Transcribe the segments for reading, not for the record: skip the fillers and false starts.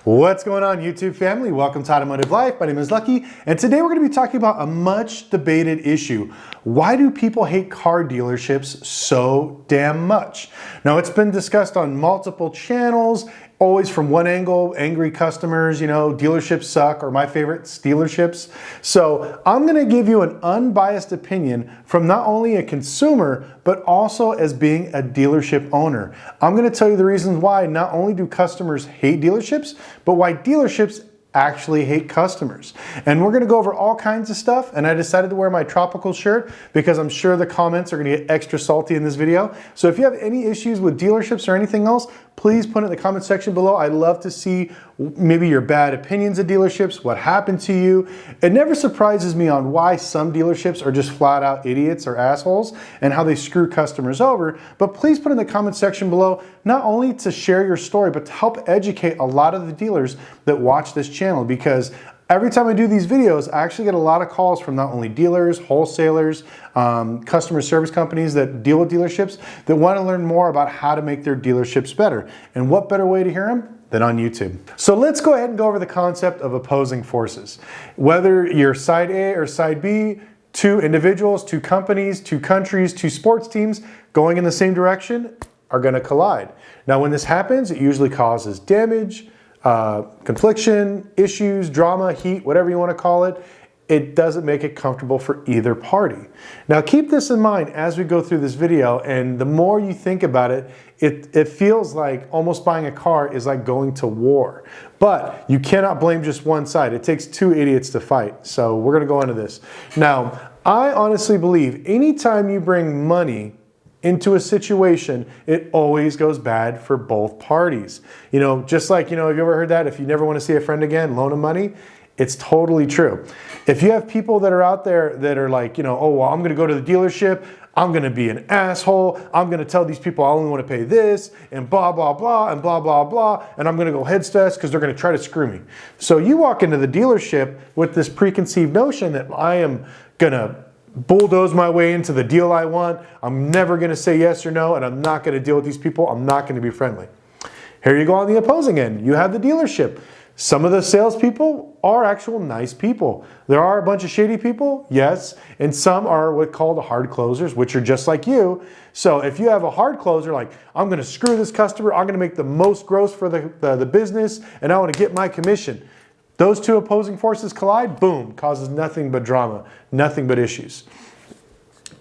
What's going on, YouTube family? Welcome to Automotive Life. My name is Lucky, and today we're going to be talking about a much debated issue. Why do people hate car dealerships so damn much? Now, it's been discussed on multiple channels, always from one angle: angry customers, dealerships suck, or my favorite, dealerships. So I'm going to give you an unbiased opinion from not only a consumer, but also as being a dealership owner. I'm going to tell you the reasons why not only do customers hate dealerships, but why dealerships actually hate customers. And we're going to go over all kinds of stuff, and I decided to wear my tropical shirt because I'm sure the comments are going to get extra salty in this video. So if you have any issues with dealerships or anything else, please put it in the comment section below. I'd love to see maybe your bad opinions of dealerships, what happened to you. It never surprises me on why some dealerships are just flat out idiots or assholes and how they screw customers over. But please put in the comment section below, not only to share your story, but to help educate a lot of the dealers that watch this channel, because every time I do these videos, I actually get a lot of calls from not only dealers, wholesalers, customer service companies that deal with dealerships that want to learn more about how to make their dealerships better. And what better way to hear them than on YouTube? So let's go ahead and go over the concept of opposing forces. Whether you're side A or side B, two individuals, two companies, two countries, two sports teams going in the same direction are going to collide. Now, when this happens, it usually causes damage, confliction, issues, drama, heat, whatever you want to call it. It doesn't make it comfortable for either party. Now, keep this in mind as we go through this video, and the more you think about it, it feels like almost buying a car is like going to war. But you cannot blame just one side. It takes two idiots to fight. So we're going to go into this. Now, I honestly believe anytime you bring money into a situation, it always goes bad for both parties. Just like, have you ever heard that? If you never want to see a friend again, loan them money. It's totally true. If you have people that are out there that are like, oh, well, I'm going to go to the dealership, I'm going to be an asshole, I'm going to tell these people I only want to pay this, and blah, blah, blah, and blah, blah, blah, and I'm going to go heads first because they're going to try to screw me. So you walk into the dealership with this preconceived notion that I am going to bulldoze my way into the deal I want, I'm never going to say yes or no, and I'm not going to deal with these people, I'm not going to be friendly. Here you go on the opposing end. You have the dealership. Some of the salespeople are actual nice people. There are a bunch of shady people, yes, and some are what called hard closers, which are just like you. So if you have a hard closer, like, I'm going to screw this customer, I'm going to make the most gross for the business, and I want to get my commission. Those two opposing forces collide, boom, causes nothing but drama, nothing but issues.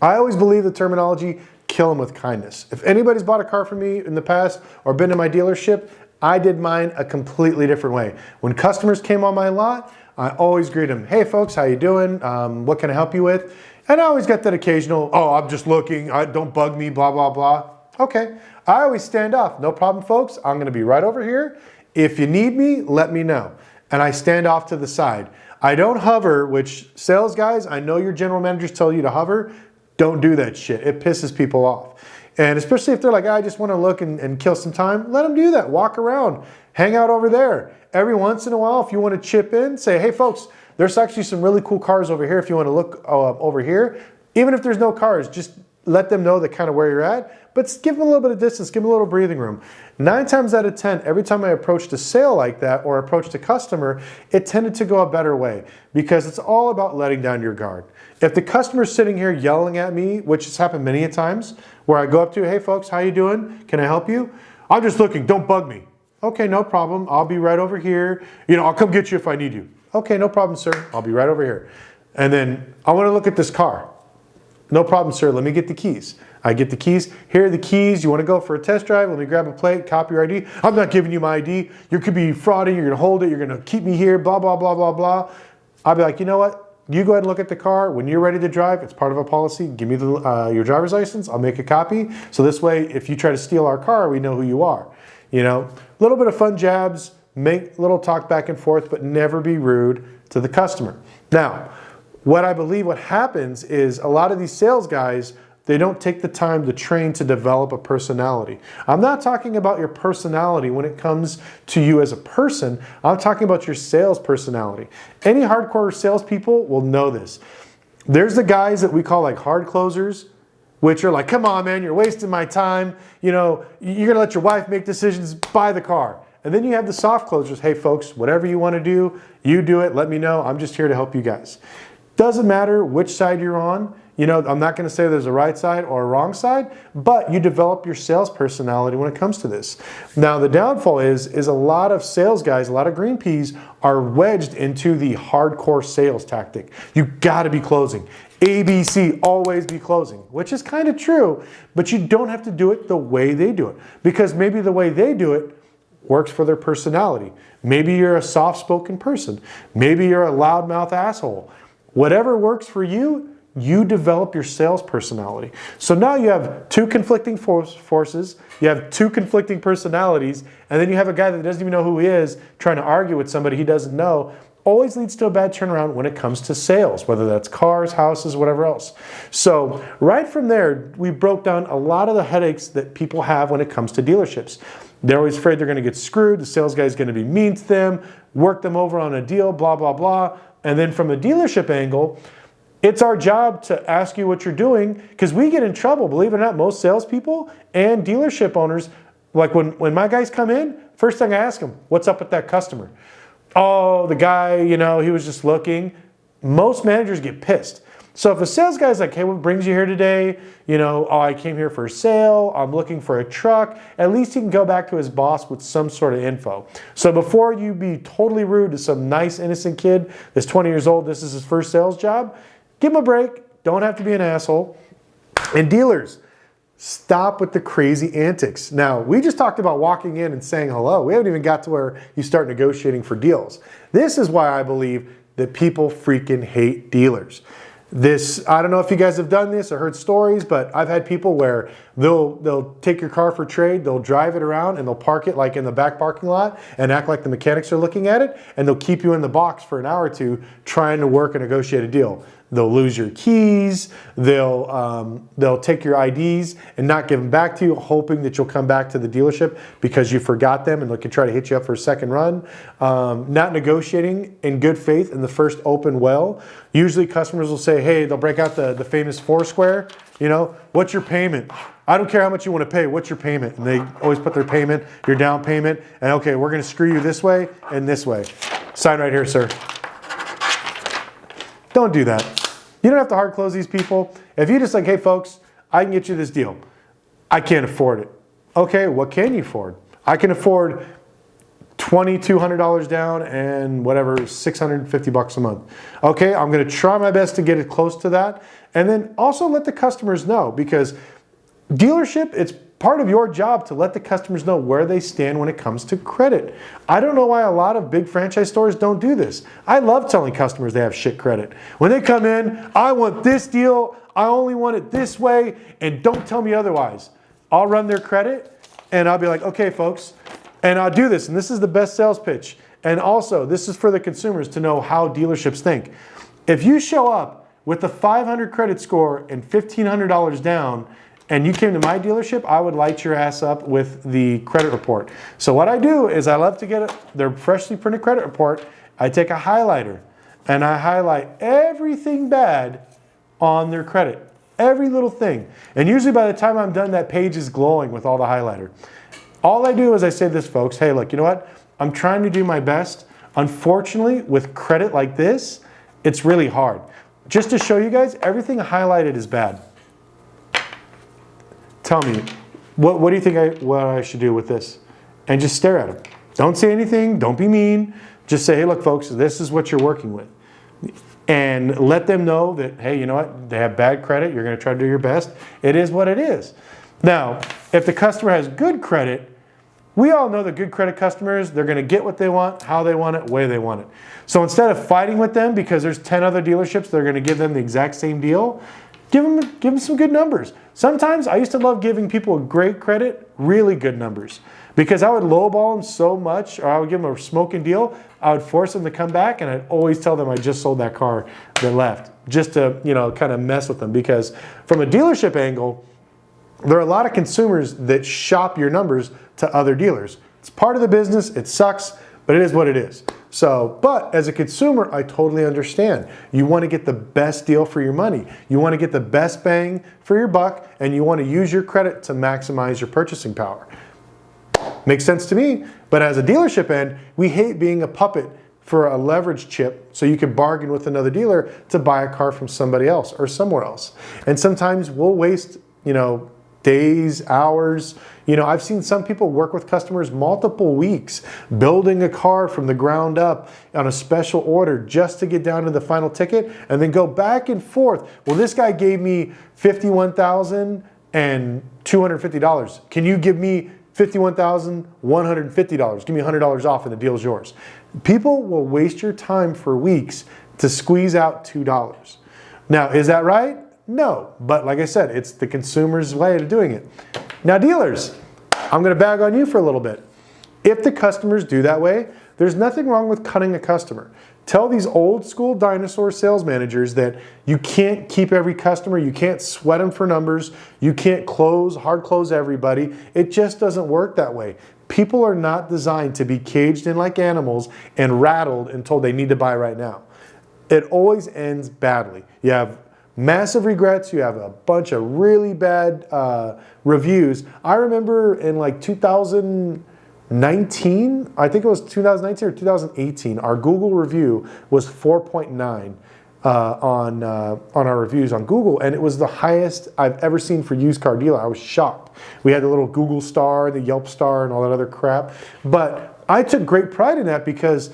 I always believe the terminology, kill them with kindness. If anybody's bought a car from me in the past or been to my dealership, I did mine a completely different way. When customers came on my lot, I always greet them. Hey folks, how you doing? What can I help you with? And I always get that occasional, oh, I'm just looking, don't bug me, blah, blah, blah. Okay, I always stand off. No problem, folks. I'm gonna be right over here. If you need me, let me know. And I stand off to the side. I don't hover, which sales guys, I know your general managers tell you to hover. Don't do that shit. It pisses people off. And especially if they're like, I just want to look and kill some time, let them do that. Walk around, hang out over there. Every once in a while, if you want to chip in, say, hey folks, there's actually some really cool cars over here if you want to look over here. Even if there's no cars, just let them know that kind of where you're at, but give them a little bit of distance, give them a little breathing room. 9 times out of 10, every time I approached a sale like that or approached a customer, it tended to go a better way because it's all about letting down your guard. If the customer's sitting here yelling at me, which has happened many a times, where I go up to, hey folks, how you doing? Can I help you? I'm just looking, don't bug me. Okay, no problem, I'll be right over here. I'll come get you if I need you. Okay, no problem, sir, I'll be right over here. And then, I want to look at this car. No problem, sir. Let me get the keys. I get the keys. Here are the keys. You want to go for a test drive? Let me grab a plate, copy your ID. I'm not giving you my ID. You could be frauding. You're going to hold it. You're going to keep me here, blah, blah, blah, blah, blah. I'll be like, you know what? You go ahead and look at the car. When you're ready to drive, it's part of a policy. Give me your driver's license. I'll make a copy. So this way, if you try to steal our car, we know who you are. A little bit of fun jabs, make a little talk back and forth, but never be rude to the customer. Now, what I believe what happens is a lot of these sales guys, they don't take the time to train to develop a personality. I'm not talking about your personality when it comes to you as a person. I'm talking about your sales personality. Any hardcore salespeople will know this. There's the guys that we call like hard closers, which are like, come on, man, you're wasting my time. You're gonna let your wife make decisions, buy the car. And then you have the soft closers. Hey folks, whatever you want to do, you do it. Let me know. I'm just here to help you guys. Doesn't matter which side you're on. You know, I'm not going to say there's a right side or a wrong side, but you develop your sales personality when it comes to this. Now, the downfall is a lot of sales guys, a lot of green peas are wedged into the hardcore sales tactic. You got to be closing. ABC, always be closing, which is kind of true, but you don't have to do it the way they do it, because maybe the way they do it works for their personality. Maybe you're a soft-spoken person. Maybe you're a loudmouth asshole. Whatever works for you, you develop your sales personality. So now you have two conflicting forces, you have two conflicting personalities, and then you have a guy that doesn't even know who he is trying to argue with somebody he doesn't know. Always leads to a bad turnaround when it comes to sales, whether that's cars, houses, whatever else. So right from there, we broke down a lot of the headaches that people have when it comes to dealerships. They're always afraid they're going to get screwed. The sales guy is going to be mean to them, work them over on a deal, blah, blah, blah. And then from a dealership angle, it's our job to ask you what you're doing, because we get in trouble. Believe it or not, most salespeople and dealership owners, like when my guys come in, first thing I ask them, what's up with that customer? Oh, the guy, you know, he was just looking. Most managers get pissed. So if a sales guy's like, hey, what brings you here today? You know, oh, I came here for a sale. I'm looking for a truck. At least he can go back to his boss with some sort of info. So before you be totally rude to some nice, innocent kid that's 20 years old, this is his first sales job, give him a break. Don't have to be an asshole. And dealers, stop with the crazy antics. Now, we just talked about walking in and saying hello. We haven't even got to where you start negotiating for deals. This is why I believe that people freaking hate dealers. I don't know if you guys have done this or heard stories, but I've had people where they'll take your car for trade, they'll drive it around and they'll park it like in the back parking lot and act like the mechanics are looking at it, and they'll keep you in the box for an hour or two trying to work and negotiate a deal. They'll lose your keys, they'll take your IDs and not give them back to you, hoping that you'll come back to the dealership because you forgot them, and they can try to hit you up for a second run. Not negotiating in good faith in the first open well. Usually customers will say, hey, they'll break out the famous Foursquare, you know, what's your payment? I don't care how much you want to pay, what's your payment? And they always put their payment, your down payment, and okay, we're gonna screw you this way and this way. Sign right here, sir. Don't do that. You don't have to hard close these people. If you just like, hey folks, I can get you this deal. I can't afford it. Okay, what can you afford? I can afford $2,200 down and whatever, $650 a month. Okay, I'm gonna try my best to get it close to that. And then also let the customers know, because dealership, it's part of your job to let the customers know where they stand when it comes to credit. I don't know why a lot of big franchise stores don't do this. I love telling customers they have shit credit. When they come in, I want this deal, I only want it this way, and don't tell me otherwise. I'll run their credit and I'll be like, okay folks, and I'll do this, and this is the best sales pitch. And also, this is for the consumers to know how dealerships think. If you show up with a 500 credit score and $1,500 down, and you came to my dealership, I would light your ass up with the credit report. So what I do is I love to get their freshly printed credit report. I take a highlighter and I highlight everything bad on their credit, every little thing. And usually by the time I'm done, that page is glowing with all the highlighter. All I do is I say this, folks, hey, look, you know what? I'm trying to do my best. Unfortunately, with credit like this, it's really hard. Just to show you guys, everything highlighted is bad. Tell me, what do you think what I should do with this? And just stare at them. Don't say anything, don't be mean. Just say, hey, look, folks, this is what you're working with. And let them know that, hey, you know what? They have bad credit. You're going to try to do your best. It is what it is. Now, if the customer has good credit, we all know that good credit customers, they're going to get what they want, how they want it, way they want it. So instead of fighting with them because there's 10 other dealerships that are going to give them the exact same deal, give them some good numbers. Sometimes I used to love giving people great credit, really good numbers, because I would lowball them so much, or I would give them a smoking deal. I would force them to come back, and I'd always tell them I just sold that car that left, just to, you know, kind of mess with them. Because from a dealership angle, there are a lot of consumers that shop your numbers to other dealers. It's part of the business. It sucks, but it is what it is. So, but as a consumer, I totally understand. You want to get the best deal for your money. You want to get the best bang for your buck, and you want to use your credit to maximize your purchasing power. Makes sense to me. But as a dealership end, we hate being a puppet for a leverage chip so you can bargain with another dealer to buy a car from somebody else or somewhere else. And sometimes we'll waste, days, hours. I've seen some people work with customers multiple weeks building a car from the ground up on a special order just to get down to the final ticket and then go back and forth. Well, this guy gave me $51,250. Can you give me $51,150? Give me $100 off and the deal's yours. People will waste your time for weeks to squeeze out $2. Now, is that right? No, but like I said, it's the consumer's way of doing it. Now, dealers, I'm going to bag on you for a little bit. If the customers do that way, there's nothing wrong with cutting a customer. Tell these old school dinosaur sales managers that you can't keep every customer, you can't sweat them for numbers, you can't hard close everybody. It just doesn't work that way. People are not designed to be caged in like animals and rattled and told they need to buy right now. It always ends badly. You have massive regrets, you have a bunch of really bad reviews. I remember in like 2019, I think it was 2019 or 2018, our Google review was 4.9 on our reviews on Google, and it was the highest I've ever seen for used car dealer. I was shocked. We had the little Google star, the Yelp star, and all that other crap. But I took great pride in that because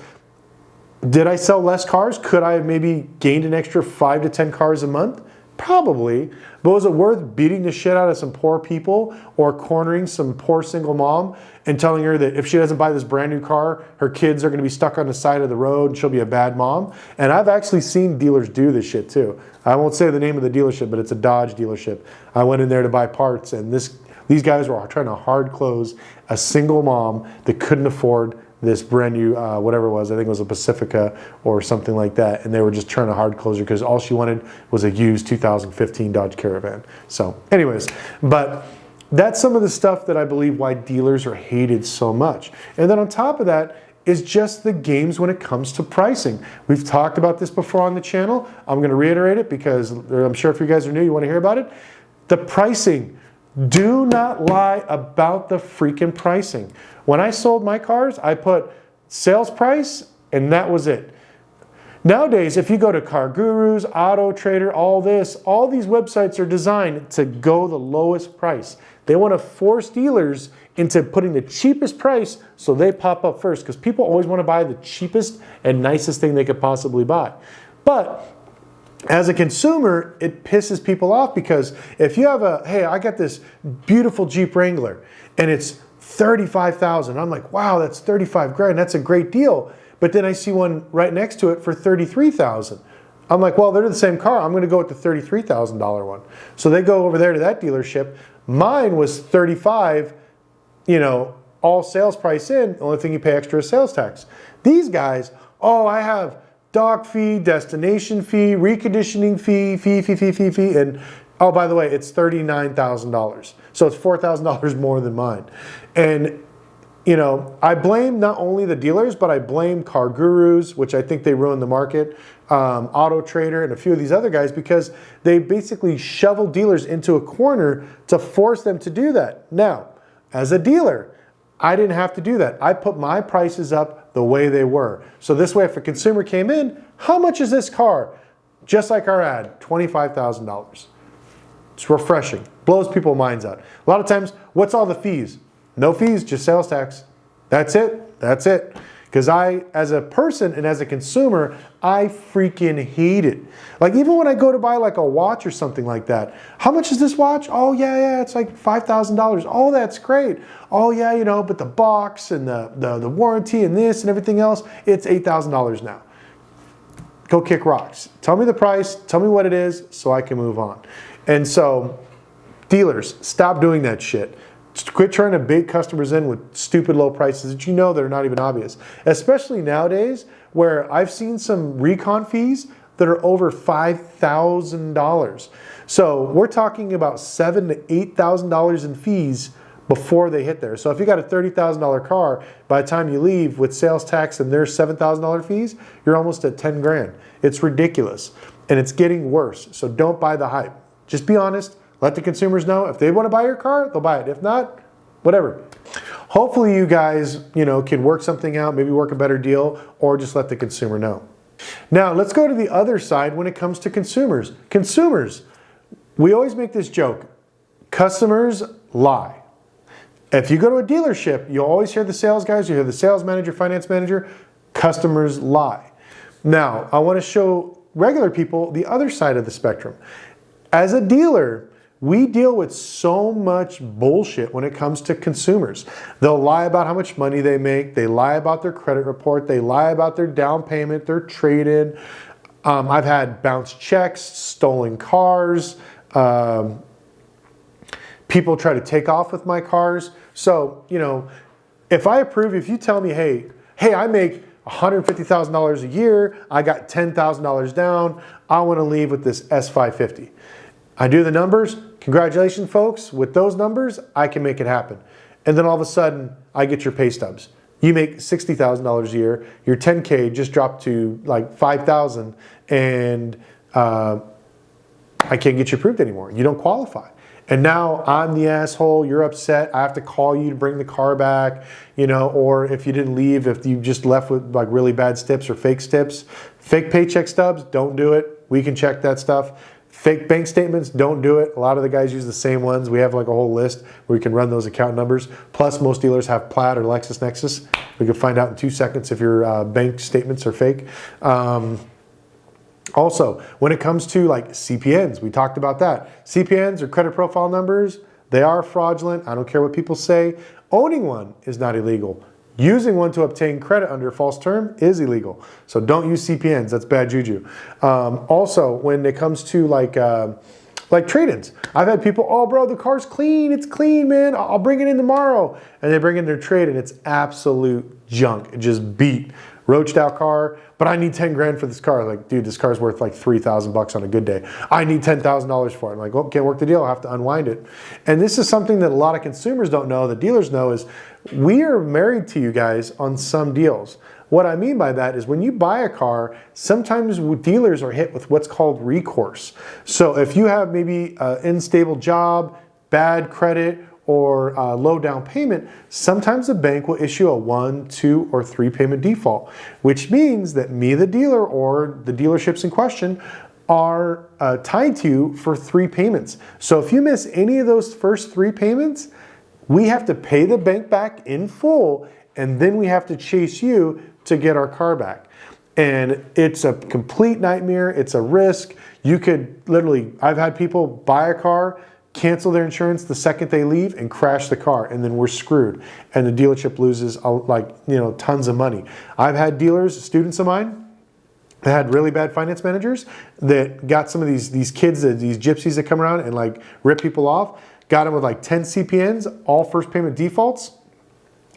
did I sell less cars? Could I have maybe gained an extra 5 to 10 cars a month? Probably. But was it worth beating the shit out of some poor people or cornering some poor single mom and telling her that if she doesn't buy this brand new car, her kids are going to be stuck on the side of the road and she'll be a bad mom? And I've actually seen dealers do this shit too. I won't say the name of the dealership, but it's a Dodge dealership. I went in there to buy parts, and these guys were trying to hard close a single mom that couldn't afford this brand new, whatever it was, I think it was a Pacifica or something like that, and they were just trying to hard close her because all she wanted was a used 2015 Dodge Caravan. So anyways, but that's some of the stuff that I believe why dealers are hated so much. And then on top of that is just the games when it comes to pricing. We've talked about this before on the channel. I'm going to reiterate it because I'm sure if you guys are new, you want to hear about it. The pricing. Do not lie about the freaking pricing. When I sold my cars, I put sales price and that was it. Nowadays, if you go to Car Gurus, Auto Trader, all these websites are designed to go the lowest price. They want to force dealers into putting the cheapest price so they pop up first, because people always want to buy the cheapest and nicest thing they could possibly buy. But as a consumer, it pisses people off because if you have hey, I got this beautiful Jeep Wrangler and it's $35,000. I'm like, wow, that's 35 grand. That's a great deal. But then I see one right next to it for $33,000. I'm like, well, they're the same car. I'm going to go with the $33,000 one. So they go over there to that dealership. Mine was $35,000, all sales price in. The only thing you pay extra is sales tax. These guys, I have dock fee, destination fee, reconditioning fee, and oh, by the way, it's $39,000. So it's $4,000 more than mine. And, I blame not only the dealers, but I blame Car Gurus, which I think they ruined the market, Auto Trader, and a few of these other guys, because they basically shovel dealers into a corner to force them to do that. Now, as a dealer, I didn't have to do that. I put my prices up the way they were. So this way, if a consumer came in, how much is this car? Just like our ad, $25,000. It's refreshing, blows people's minds out. A lot of times, what's all the fees? No fees, just sales tax. That's it, that's it. Because I, as a person and as a consumer, I freaking hate it. Like even when I go to buy like a watch or something like that, how much is this watch? Oh yeah, it's like $5,000. Oh, that's great. Oh yeah, but the box and the warranty and this and everything else, it's $8,000 now. Go kick rocks. Tell me the price, tell me what it is so I can move on. And so dealers, stop doing that shit. Quit trying to bait customers in with stupid low prices that that are not even obvious. Especially nowadays where I've seen some recon fees that are over $5,000. So we're talking about $7,000 to $8,000 in fees before they hit there. So if you got a $30,000 car, by the time you leave with sales tax and their $7,000 fees, you're almost at 10 grand. It's ridiculous and it's getting worse. So don't buy the hype. Just be honest. Let the consumers know if they want to buy your car, they'll buy it. If not, whatever. Hopefully you guys, can work something out, maybe work a better deal, or just let the consumer know. Now, let's go to the other side when it comes to consumers. Consumers, we always make this joke. Customers lie. If you go to a dealership, you'll always hear the sales guys, you hear the sales manager, finance manager, customers lie. Now, I want to show regular people the other side of the spectrum. As a dealer, we deal with so much bullshit when it comes to consumers. They'll lie about how much money they make. They lie about their credit report. They lie about their down payment, their trade-in. I've had bounced checks, stolen cars. People try to take off with my cars. So, if I approve, if you tell me, hey, I make $150,000 a year, I got $10,000 down, I want to leave with this S550. I do the numbers, congratulations folks, with those numbers, I can make it happen. And then all of a sudden, I get your pay stubs. You make $60,000 a year, your 10K just dropped to like 5,000 and I can't get you approved anymore. You don't qualify. And now I'm the asshole, you're upset, I have to call you to bring the car back, or if you didn't leave, if you just left with like really bad stips or fake stips, fake paycheck stubs, don't do it. We can check that stuff. Fake bank statements, don't do it. A lot of the guys use the same ones. We have like a whole list where we can run those account numbers. Plus, most dealers have Plaid or LexisNexis. We can find out in 2 seconds if your bank statements are fake. Also, when it comes to like CPNs, we talked about that. CPNs or credit profile numbers, they are fraudulent. I don't care what people say. Owning one is not illegal. Using one to obtain credit under a false term is illegal. So don't use CPNs, that's bad juju. Also, when it comes to like trade-ins, I've had people, oh bro, the car's clean, it's clean, man, I'll bring it in tomorrow. And they bring in their trade and it's absolute junk, it just beat. Roached out car, but I need 10 grand for this car. Like, dude, this car's worth like 3,000 bucks on a good day. I need $10,000 for it. I'm like, oh, can't work the deal, I'll have to unwind it. And this is something that a lot of consumers don't know, that dealers know, is we are married to you guys on some deals. What I mean by that is when you buy a car, sometimes dealers are hit with what's called recourse. So if you have maybe an unstable job, bad credit, or low down payment, sometimes the bank will issue a 1, 2, or 3 payment default, which means that me, the dealer, or the dealerships in question are tied to you for 3 payments. So if you miss any of those first 3 payments, we have to pay the bank back in full, and then we have to chase you to get our car back. And it's a complete nightmare. It's a risk. You could literally, I've had people buy a car, cancel their insurance the second they leave, and crash the car, and then we're screwed. And the dealership loses tons of money. I've had dealers, students of mine, that had really bad finance managers that got some of these kids, these gypsies that come around and like rip people off, got them with like 10 CPNs, all first payment defaults.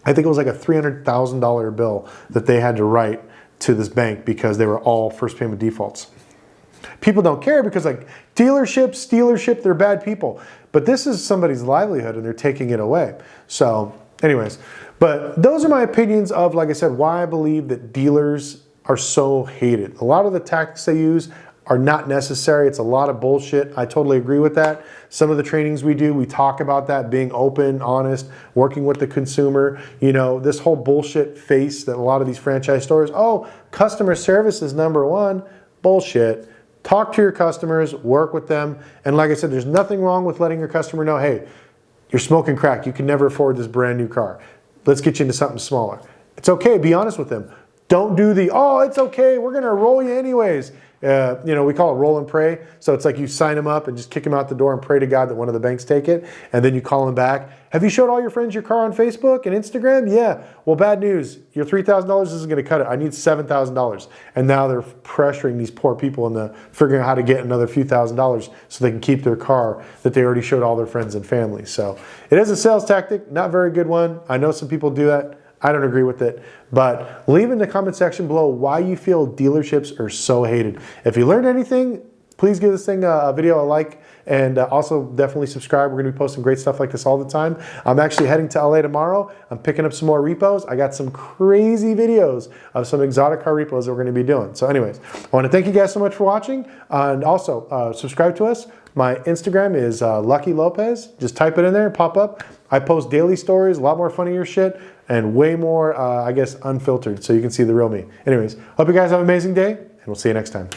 I think it was like a $300,000 bill that they had to write to this bank because they were all first payment defaults. People don't care because like dealership, they're bad people. But this is somebody's livelihood and they're taking it away. So anyways, but those are my opinions of, like I said, why I believe that dealers are so hated. A lot of the tactics they use are not necessary. It's a lot of bullshit. I totally agree with that. Some of the trainings we do, we talk about that, being open, honest, working with the consumer. This whole bullshit face that a lot of these franchise stores, oh, customer service is #1. Bullshit. Talk to your customers, work with them. And like I said, there's nothing wrong with letting your customer know, hey, you're smoking crack. You can never afford this brand new car. Let's get you into something smaller. It's okay. Be honest with them. Don't do the, oh, it's okay, we're going to roll you anyways. We call it roll and pray. So it's like you sign them up and just kick them out the door and pray to God that one of the banks take it. And then you call them back. Have you showed all your friends your car on Facebook and Instagram? Yeah. Well, bad news. Your $3,000 isn't going to cut it. I need $7,000. And now they're pressuring these poor people into figuring out how to get another few $1,000s so they can keep their car that they already showed all their friends and family. So it is a sales tactic, not a very good one. I know some people do that. I don't agree with it, but leave in the comment section below why you feel dealerships are so hated. If you learned anything, please give this thing a video a like, and also definitely subscribe. We're gonna be posting great stuff like this all the time. I'm actually heading to LA tomorrow. I'm picking up some more repos. I got some crazy videos of some exotic car repos that we're gonna be doing. So anyways, I wanna thank you guys so much for watching, and also subscribe to us, My Instagram is Lucky Lopez. Just type it in there, pop up. I post daily stories, a lot more funnier shit, and way more, I guess, unfiltered, so you can see the real me. Anyways, hope you guys have an amazing day, and we'll see you next time.